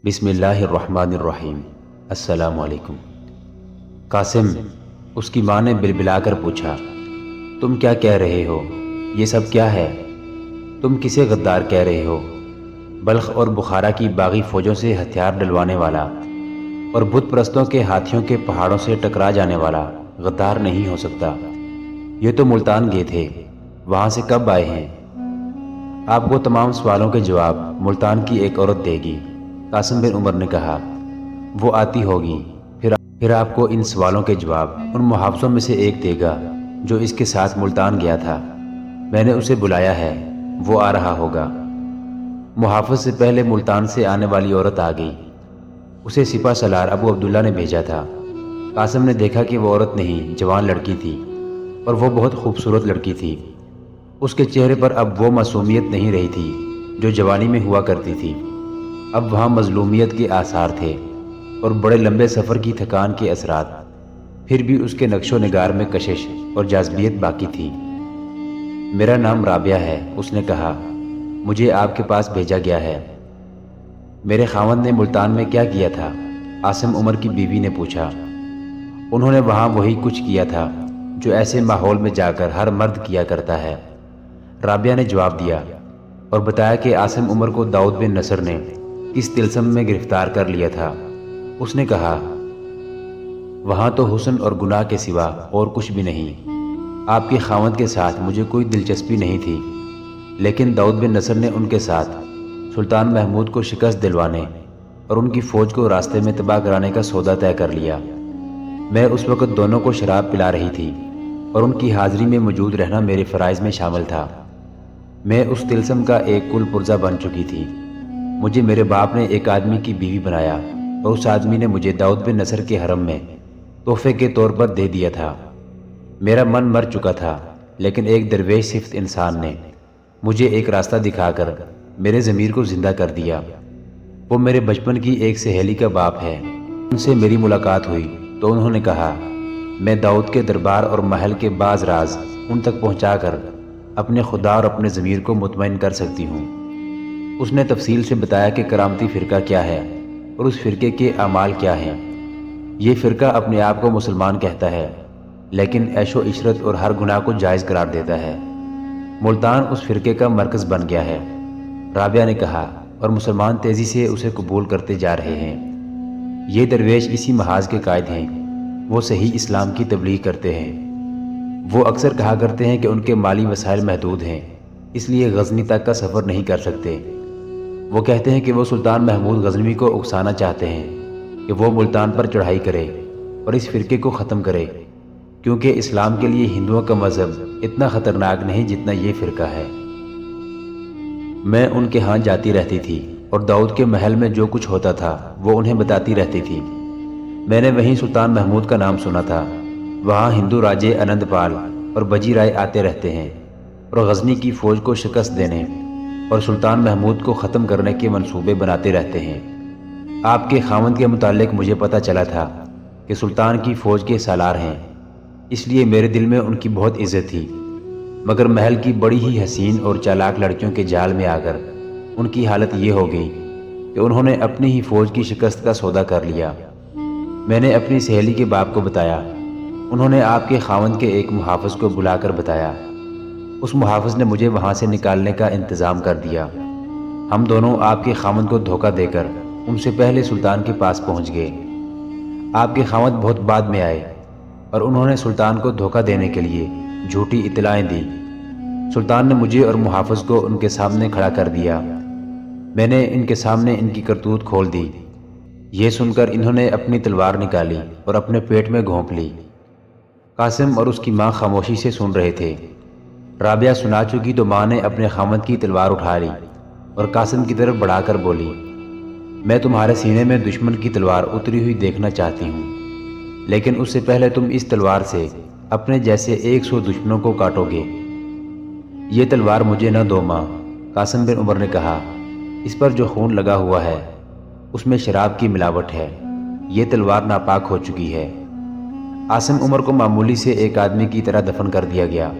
بسم اللہ الرحمن الرحیم۔ السلام علیکم۔ قاسم، اس کی ماں نے بلبلا کر پوچھا، تم کیا کہہ رہے ہو؟ یہ سب کیا ہے؟ تم کسے غدار کہہ رہے ہو؟ بلخ اور بخارا کی باغی فوجوں سے ہتھیار ڈلوانے والا اور بت پرستوں کے ہاتھیوں کے پہاڑوں سے ٹکرا جانے والا غدار نہیں ہو سکتا۔ یہ تو ملتان گئے تھے، وہاں سے کب آئے ہیں؟ آپ کو تمام سوالوں کے جواب ملتان کی ایک عورت دے گی، قاسم بن عمر نے کہا۔ وہ آتی ہوگی، پھر آپ کو ان سوالوں کے جواب ان محافظوں میں سے ایک دے گا جو اس کے ساتھ ملتان گیا تھا۔ میں نے اسے بلایا ہے، وہ آ رہا ہوگا۔ محافظ سے پہلے ملتان سے آنے والی عورت آ گئی۔ اسے سپہ سالار ابو عبداللہ نے بھیجا تھا۔ قاسم نے دیکھا کہ وہ عورت نہیں، جوان لڑکی تھی، اور وہ بہت خوبصورت لڑکی تھی۔ اس کے چہرے پر اب وہ معصومیت نہیں رہی تھی جو جوانی میں ہوا کرتی تھی۔ اب وہاں مظلومیت کے آثار تھے اور بڑے لمبے سفر کی تھکان کے اثرات۔ پھر بھی اس کے نقش و نگار میں کشش اور جاذبیت باقی تھی۔ میرا نام رابعہ ہے، اس نے کہا، مجھے آپ کے پاس بھیجا گیا ہے۔ میرے خاوند نے ملتان میں کیا کیا تھا؟ عاصم عمر کی بیوی نے پوچھا۔ انہوں نے وہاں وہی کچھ کیا تھا جو ایسے ماحول میں جا کر ہر مرد کیا کرتا ہے، رابعہ نے جواب دیا، اور بتایا کہ عاصم عمر کو داؤد بن نصر نے کس طلسم میں گرفتار کر لیا تھا۔ اس نے کہا، وہاں تو حسن اور گناہ کے سوا اور کچھ بھی نہیں۔ آپ کے خاوند کے ساتھ مجھے کوئی دلچسپی نہیں تھی، لیکن داؤد بن نصر نے ان کے ساتھ سلطان محمود کو شکست دلوانے اور ان کی فوج کو راستے میں تباہ کرانے کا سودا طے کر لیا۔ میں اس وقت دونوں کو شراب پلا رہی تھی اور ان کی حاضری میں موجود رہنا میرے فرائض میں شامل تھا۔ میں اس طلسم کا ایک کل پرزہ بن چکی تھی۔ مجھے میرے باپ نے ایک آدمی کی بیوی بنایا اور اس آدمی نے مجھے داؤد بن نصر کے حرم میں تحفے کے طور پر دے دیا تھا۔ میرا من مر چکا تھا، لیکن ایک درویش صفت انسان نے مجھے ایک راستہ دکھا کر میرے ضمیر کو زندہ کر دیا۔ وہ میرے بچپن کی ایک سہیلی کا باپ ہے۔ ان سے میری ملاقات ہوئی تو انہوں نے کہا، میں داؤد کے دربار اور محل کے بعض راز ان تک پہنچا کر اپنے خدا اور اپنے ضمیر کو مطمئن کر سکتی ہوں۔ اس نے تفصیل سے بتایا کہ کرامتی فرقہ کیا ہے اور اس فرقے کے اعمال کیا ہیں۔ یہ فرقہ اپنے آپ کو مسلمان کہتا ہے، لیکن عیش و عشرت اور ہر گناہ کو جائز قرار دیتا ہے۔ ملتان اس فرقے کا مرکز بن گیا ہے، رابعہ نے کہا، اور مسلمان تیزی سے اسے قبول کرتے جا رہے ہیں۔ یہ درویش اسی محاذ کے قائد ہیں، وہ صحیح اسلام کی تبلیغ کرتے ہیں۔ وہ اکثر کہا کرتے ہیں کہ ان کے مالی وسائل محدود ہیں، اس لیے غزنی تک کا سفر نہیں کر سکتے۔ وہ کہتے ہیں کہ وہ سلطان محمود غزنوی کو اکسانا چاہتے ہیں کہ وہ ملتان پر چڑھائی کرے اور اس فرقے کو ختم کرے، کیونکہ اسلام کے لیے ہندوؤں کا مذہب اتنا خطرناک نہیں جتنا یہ فرقہ ہے۔ میں ان کے ہاں جاتی رہتی تھی اور داؤد کے محل میں جو کچھ ہوتا تھا وہ انہیں بتاتی رہتی تھی۔ میں نے وہیں سلطان محمود کا نام سنا تھا۔ وہاں ہندو راجے انند پال اور بجی رائے آتے رہتے ہیں اور غزنی کی فوج کو شکست دینے اور سلطان محمود کو ختم کرنے کے منصوبے بناتے رہتے ہیں۔ آپ کے خاوند کے متعلق مجھے پتہ چلا تھا کہ سلطان کی فوج کے سالار ہیں، اس لیے میرے دل میں ان کی بہت عزت تھی، مگر محل کی بڑی ہی حسین اور چالاک لڑکیوں کے جال میں آ کر ان کی حالت یہ ہو گئی کہ انہوں نے اپنی ہی فوج کی شکست کا سودا کر لیا۔ میں نے اپنی سہیلی کے باپ کو بتایا۔ انہوں نے آپ کے خاوند کے ایک محافظ کو بلا کر بتایا۔ اس محافظ نے مجھے وہاں سے نکالنے کا انتظام کر دیا۔ ہم دونوں آپ کے خاوند کو دھوکہ دے کر ان سے پہلے سلطان کے پاس پہنچ گئے۔ آپ کے خاوند بہت بعد میں آئے اور انہوں نے سلطان کو دھوکہ دینے کے لیے جھوٹی اطلاعیں دی۔ سلطان نے مجھے اور محافظ کو ان کے سامنے کھڑا کر دیا۔ میں نے ان کے سامنے ان کی کرتوت کھول دی۔ یہ سن کر انہوں نے اپنی تلوار نکالی اور اپنے پیٹ میں گھونپ لی۔ قاسم اور اس کی ماں خاموشی سے سن رہے تھے۔ رابعہ سنا چکی تو ماں نے اپنے خاوند کی تلوار اٹھا لی اور قاسم کی طرف بڑھا کر بولی، میں تمہارے سینے میں دشمن کی تلوار اتری ہوئی دیکھنا چاہتی ہوں، لیکن اس سے پہلے تم اس تلوار سے اپنے جیسے 100 دشمنوں کو کاٹو گے۔ یہ تلوار مجھے نہ دو ماں، قاسم بن عمر نے کہا، اس پر جو خون لگا ہوا ہے اس میں شراب کی ملاوٹ ہے، یہ تلوار ناپاک ہو چکی ہے۔ عاصم عمر کو معمولی سے ایک آدمی کی طرح دفن کر دیا گیا۔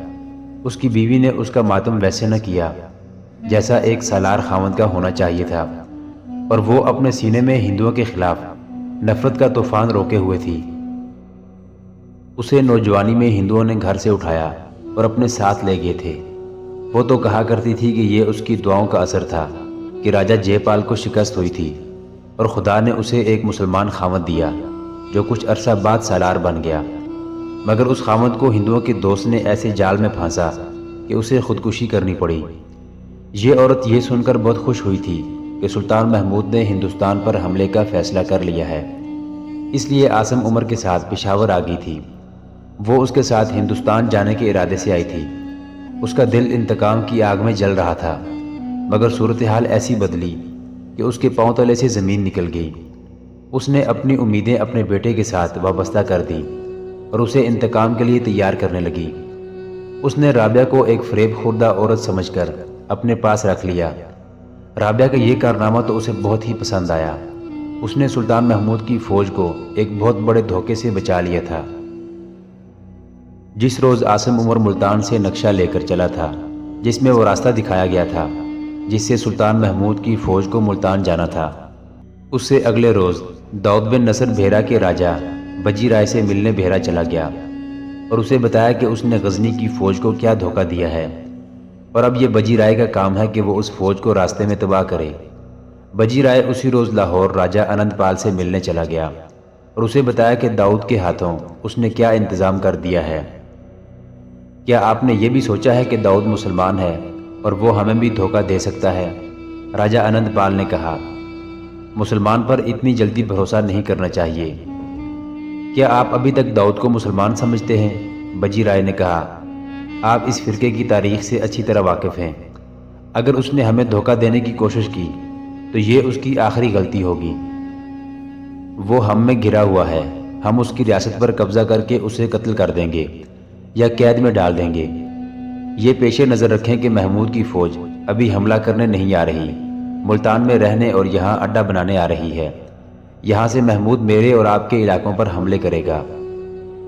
اس کی بیوی نے اس کا ماتم ویسے نہ کیا جیسا ایک سالار خاوند کا ہونا چاہیے تھا۔ اور وہ اپنے سینے میں ہندوؤں کے خلاف نفرت کا طوفان روکے ہوئے تھی۔ اسے نوجوانی میں ہندوؤں نے گھر سے اٹھایا اور اپنے ساتھ لے گئے تھے۔ وہ تو کہا کرتی تھی کہ یہ اس کی دعاؤں کا اثر تھا کہ راجہ جے پال کو شکست ہوئی تھی اور خدا نے اسے ایک مسلمان خاوند دیا جو کچھ عرصہ بعد سالار بن گیا، مگر اس خاوند کو ہندوؤں کے دوست نے ایسے جال میں پھانسا کہ اسے خودکشی کرنی پڑی۔ یہ عورت یہ سن کر بہت خوش ہوئی تھی کہ سلطان محمود نے ہندوستان پر حملے کا فیصلہ کر لیا ہے، اس لیے عاصم عمر کے ساتھ پشاور آ گئی تھی۔ وہ اس کے ساتھ ہندوستان جانے کے ارادے سے آئی تھی۔ اس کا دل انتقام کی آگ میں جل رہا تھا، مگر صورتحال ایسی بدلی کہ اس کے پاؤں تلے سے زمین نکل گئی۔ اس نے اپنی امیدیں اپنے بیٹے کے ساتھ وابستہ کر دیں اور اسے انتقام کے لیے تیار کرنے لگی۔ اس نے رابعہ کو ایک فریب خوردہ عورت سمجھ کر اپنے پاس رکھ لیا۔ رابعہ کا یہ کارنامہ تو اسے بہت ہی پسند آیا۔ اس نے سلطان محمود کی فوج کو ایک بہت بڑے دھوکے سے بچا لیا تھا۔ جس روز عاصم عمر ملتان سے نقشہ لے کر چلا تھا، جس میں وہ راستہ دکھایا گیا تھا جس سے سلطان محمود کی فوج کو ملتان جانا تھا، اس سے اگلے روز داؤد بن نصر بھیرا کے راجہ بجی رائے سے ملنے بھیرا چلا گیا اور اسے بتایا کہ اس نے غزنی کی فوج کو کیا دھوکہ دیا ہے، اور اب یہ بجی رائے کا کام ہے کہ وہ اس فوج کو راستے میں تباہ کرے۔ بجی رائے اسی روز لاہور راجہ انند پال سے ملنے چلا گیا اور اسے بتایا کہ داؤد کے ہاتھوں اس نے کیا انتظام کر دیا ہے۔ کیا آپ نے یہ بھی سوچا ہے کہ داؤد مسلمان ہے اور وہ ہمیں بھی دھوکہ دے سکتا ہے؟ راجہ انند پال نے کہا، مسلمان پر اتنی جلدی بھروسہ نہیں کرنا چاہیے۔ کیا آپ ابھی تک داؤد کو مسلمان سمجھتے ہیں؟ بجی رائے نے کہا، آپ اس فرقے کی تاریخ سے اچھی طرح واقف ہیں۔ اگر اس نے ہمیں دھوکہ دینے کی کوشش کی تو یہ اس کی آخری غلطی ہوگی۔ وہ ہم میں گھرا ہوا ہے، ہم اس کی ریاست پر قبضہ کر کے اسے قتل کر دیں گے یا قید میں ڈال دیں گے۔ یہ پیش نظر رکھیں کہ محمود کی فوج ابھی حملہ کرنے نہیں آ رہی، ملتان میں رہنے اور یہاں اڈہ بنانے آ رہی ہے۔ یہاں سے محمود میرے اور آپ کے علاقوں پر حملے کرے گا۔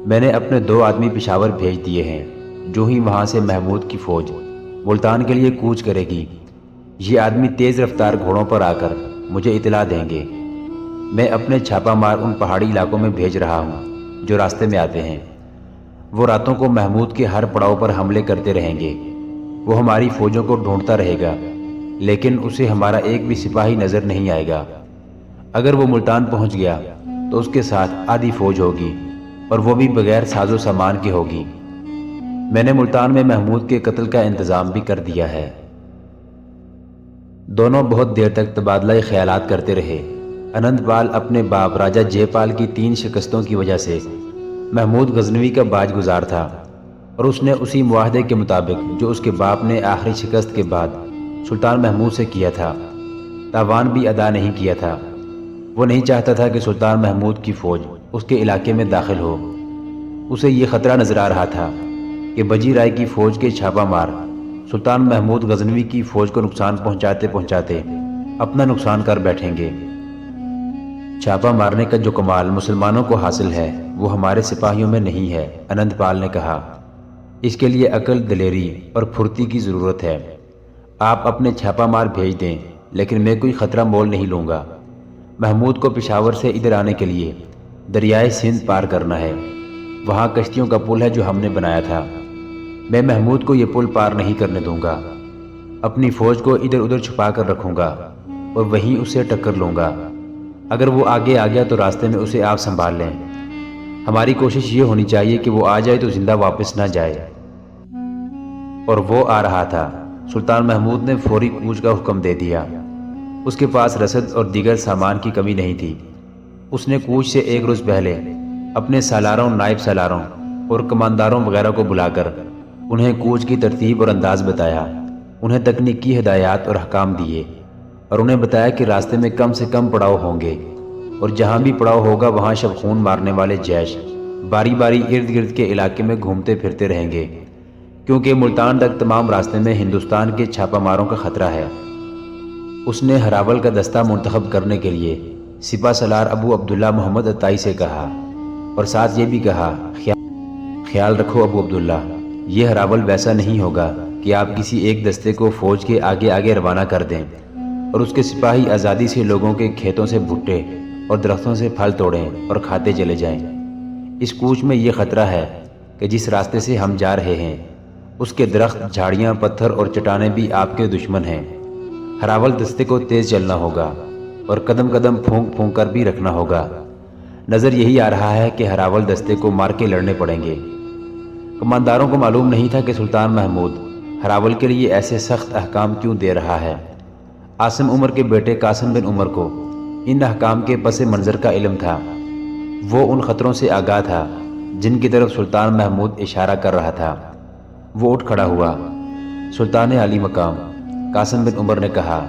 میں نے اپنے 2 آدمی پشاور بھیج دیے ہیں، جو ہی وہاں سے محمود کی فوج ملتان کے لیے کوچ کرے گی، یہ آدمی تیز رفتار گھوڑوں پر آ کر مجھے اطلاع دیں گے۔ میں اپنے چھاپا مار ان پہاڑی علاقوں میں بھیج رہا ہوں جو راستے میں آتے ہیں۔ وہ راتوں کو محمود کے ہر پڑاؤ پر حملے کرتے رہیں گے۔ وہ ہماری فوجوں کو ڈھونڈتا رہے گا، لیکن اسے ہمارا ایک بھی سپاہی نظر نہیں آئے گا۔ اگر وہ ملتان پہنچ گیا تو اس کے ساتھ آدھی فوج ہوگی، اور وہ بھی بغیر ساز و سامان کے ہوگی۔ میں نے ملتان میں محمود کے قتل کا انتظام بھی کر دیا ہے۔ دونوں بہت دیر تک تبادلہ خیالات کرتے رہے۔ انند پال اپنے باپ راجہ جے پال کی 3 شکستوں کی وجہ سے محمود غزنوی کا باج گزار تھا، اور اس نے اسی معاہدے کے مطابق جو اس کے باپ نے آخری شکست کے بعد سلطان محمود سے کیا تھا، تاوان بھی ادا نہیں کیا تھا۔ وہ نہیں چاہتا تھا کہ سلطان محمود کی فوج اس کے علاقے میں داخل ہو۔ اسے یہ خطرہ نظر آ رہا تھا کہ بجی رائے کی فوج کے چھاپا مار سلطان محمود غزنوی کی فوج کو نقصان پہنچاتے پہنچاتے اپنا نقصان کر بیٹھیں گے۔ چھاپا مارنے کا جو کمال مسلمانوں کو حاصل ہے وہ ہمارے سپاہیوں میں نہیں ہے، انند پال نے کہا۔ اس کے لیے عقل، دلیری اور پھرتی کی ضرورت ہے۔ آپ اپنے چھاپا مار بھیج دیں، لیکن میں کوئی خطرہ مول نہیں لوں گا۔ محمود کو پشاور سے ادھر آنے کے لیے دریائے سندھ پار کرنا ہے۔ وہاں کشتیوں کا پل ہے جو ہم نے بنایا تھا۔ میں محمود کو یہ پل پار نہیں کرنے دوں گا۔ اپنی فوج کو ادھر ادھر چھپا کر رکھوں گا اور وہیں اسے ٹکر لوں گا۔ اگر وہ آگے آ گیا تو راستے میں اسے آپ سنبھال لیں۔ ہماری کوشش یہ ہونی چاہیے کہ وہ آ جائے تو زندہ واپس نہ جائے۔ اور وہ آ رہا تھا۔ سلطان محمود نے فوری کوچ کا حکم دے دیا۔ اس کے پاس رسد اور دیگر سامان کی کمی نہیں تھی۔ اس نے کوچ سے 1 روز پہلے اپنے سالاروں، نائب سالاروں اور کمانداروں وغیرہ کو بلا کر انہیں کوچ کی ترتیب اور انداز بتایا، انہیں تکنیکی ہدایات اور احکام دیے، اور انہیں بتایا کہ راستے میں کم سے کم پڑاؤ ہوں گے، اور جہاں بھی پڑاؤ ہوگا وہاں شب خون مارنے والے جیش باری باری ارد گرد کے علاقے میں گھومتے پھرتے رہیں گے، کیونکہ ملتان تک تمام راستے میں ہندوستان کے چھاپا ماروں کا خطرہ ہے۔ اس نے ہراول کا دستہ منتخب کرنے کے لیے سپہ سالار ابو عبداللہ محمد عطائی سے کہا، اور ساتھ یہ بھی کہا، خیال رکھو ابو عبداللہ، یہ ہراول ویسا نہیں ہوگا کہ آپ کسی ایک دستے کو فوج کے آگے آگے روانہ کر دیں۔ اور اس کے سپاہی آزادی سے لوگوں کے کھیتوں سے بھٹے اور درختوں سے پھل توڑیں اور کھاتے چلے جائیں۔ اس کوچ میں یہ خطرہ ہے کہ جس راستے سے ہم جا رہے ہیں اس کے درخت، جھاڑیاں، پتھر اور چٹانیں بھی آپ کے دشمن ہیں۔ ہراول دستے کو تیز چلنا ہوگا اور قدم قدم پھونک پھونک کر بھی رکھنا ہوگا۔ نظر یہی آ رہا ہے کہ ہراول دستے کو مار کے لڑنے پڑیں گے۔ کمانداروں کو معلوم نہیں تھا کہ سلطان محمود ہراول کے لیے ایسے سخت احکام کیوں دے رہا ہے۔ عاصم عمر کے بیٹے قاسم بن عمر کو ان احکام کے پس منظر کا علم تھا۔ وہ ان خطروں سے آگاہ تھا جن کی طرف سلطان محمود اشارہ کر رہا تھا۔ وہ اٹھ کھڑا ہوا۔ سلطان علی مقام قاسم بن عمر نے کہا،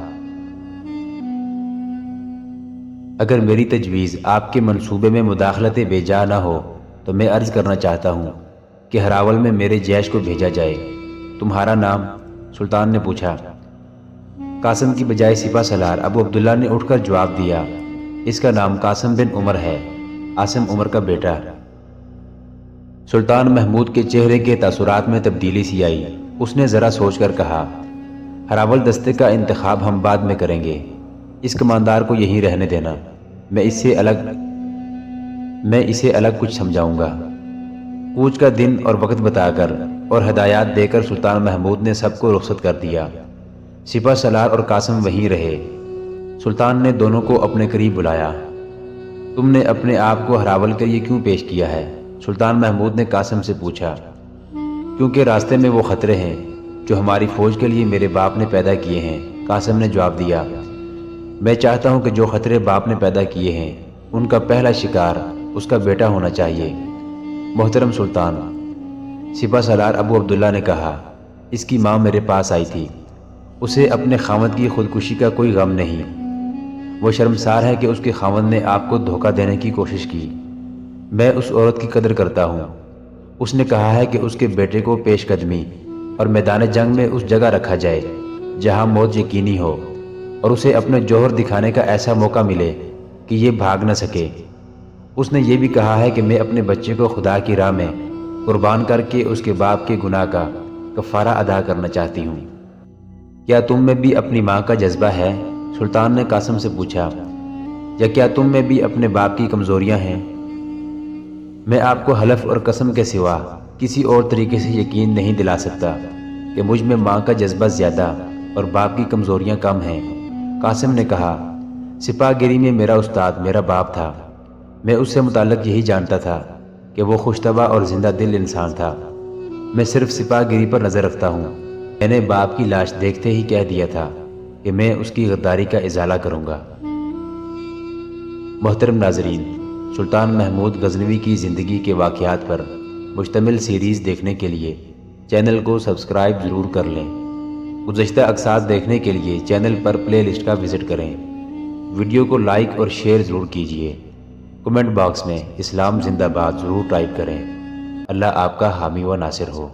اگر میری تجویز آپ کے منصوبے میں مداخلت بے جا نہ ہو تو میں عرض کرنا چاہتا ہوں کہ ہراول میں میرے جیش کو بھیجا جائے۔ تمہارا نام؟ سلطان نے پوچھا۔ قاسم کی بجائے سپہ سالار ابو عبداللہ نے اٹھ کر جواب دیا، اس کا نام قاسم بن عمر ہے، عاصم عمر کا بیٹا۔ سلطان محمود کے چہرے کے تاثرات میں تبدیلی سی آئی۔ اس نے ذرا سوچ کر کہا، ہراول دستے کا انتخاب ہم بعد میں کریں گے، اس کماندار کو یہیں رہنے دینا، میں اسے الگ کچھ سمجھاؤں گا۔ کوچ کا دن اور وقت بتا کر اور ہدایات دے کر سلطان محمود نے سب کو رخصت کر دیا۔ سپہ سالار اور قاسم وہیں رہے۔ سلطان نے دونوں کو اپنے قریب بلایا۔ تم نے اپنے آپ کو ہراول کے لیے کیوں پیش کیا ہے؟ سلطان محمود نے قاسم سے پوچھا۔ کیونکہ راستے میں وہ خطرے ہیں جو ہماری فوج کے لیے میرے باپ نے پیدا کیے ہیں، قاسم نے جواب دیا۔ میں چاہتا ہوں کہ جو خطرے باپ نے پیدا کیے ہیں ان کا پہلا شکار اس کا بیٹا ہونا چاہیے۔ محترم سلطان، سپہ سالار ابو عبداللہ نے کہا، اس کی ماں میرے پاس آئی تھی، اسے اپنے خاوند کی خودکشی کا کوئی غم نہیں۔ وہ شرمسار ہے کہ اس کے خاوند نے آپ کو دھوکہ دینے کی کوشش کی۔ میں اس عورت کی قدر کرتا ہوں۔ اس نے کہا ہے کہ اس کے بیٹے کو پیش قدمی اور میدان جنگ میں اس جگہ رکھا جائے جہاں موت یقینی ہو، اور اسے اپنے جوہر دکھانے کا ایسا موقع ملے کہ یہ بھاگ نہ سکے۔ اس نے یہ بھی کہا ہے کہ میں اپنے بچے کو خدا کی راہ میں قربان کر کے اس کے باپ کے گناہ کا کفارہ ادا کرنا چاہتی ہوں۔ کیا تم میں بھی اپنی ماں کا جذبہ ہے؟ سلطان نے قاسم سے پوچھا۔ یا کیا تم میں بھی اپنے باپ کی کمزوریاں ہیں؟ میں آپ کو حلف اور قسم کے سوا کسی اور طریقے سے یقین نہیں دلا سکتا کہ مجھ میں ماں کا جذبہ زیادہ اور باپ کی کمزوریاں کم ہیں۔ قاسم نے کہا، سپاہ گیری میں میرا استاد میرا باپ تھا۔ میں اس سے متعلق یہی جانتا تھا کہ وہ خوش طبع اور زندہ دل انسان تھا۔ میں صرف سپاہ گیری پر نظر رکھتا ہوں۔ میں نے باپ کی لاش دیکھتے ہی کہہ دیا تھا کہ میں اس کی غداری کا ازالہ کروں گا۔ محترم ناظرین، سلطان محمود غزنوی کی زندگی کے واقعات پر مشتمل سیریز دیکھنے کے لیے چینل کو سبسکرائب ضرور کر لیں۔ گزشتہ اقساط دیکھنے کے لیے چینل پر پلے لسٹ کا وزٹ کریں۔ ویڈیو کو لائک اور شیئر ضرور کیجیے۔ کمنٹ باکس میں اسلام زندہ باد ضرور ٹائپ کریں۔ اللہ آپ کا حامی و ناصر ہو۔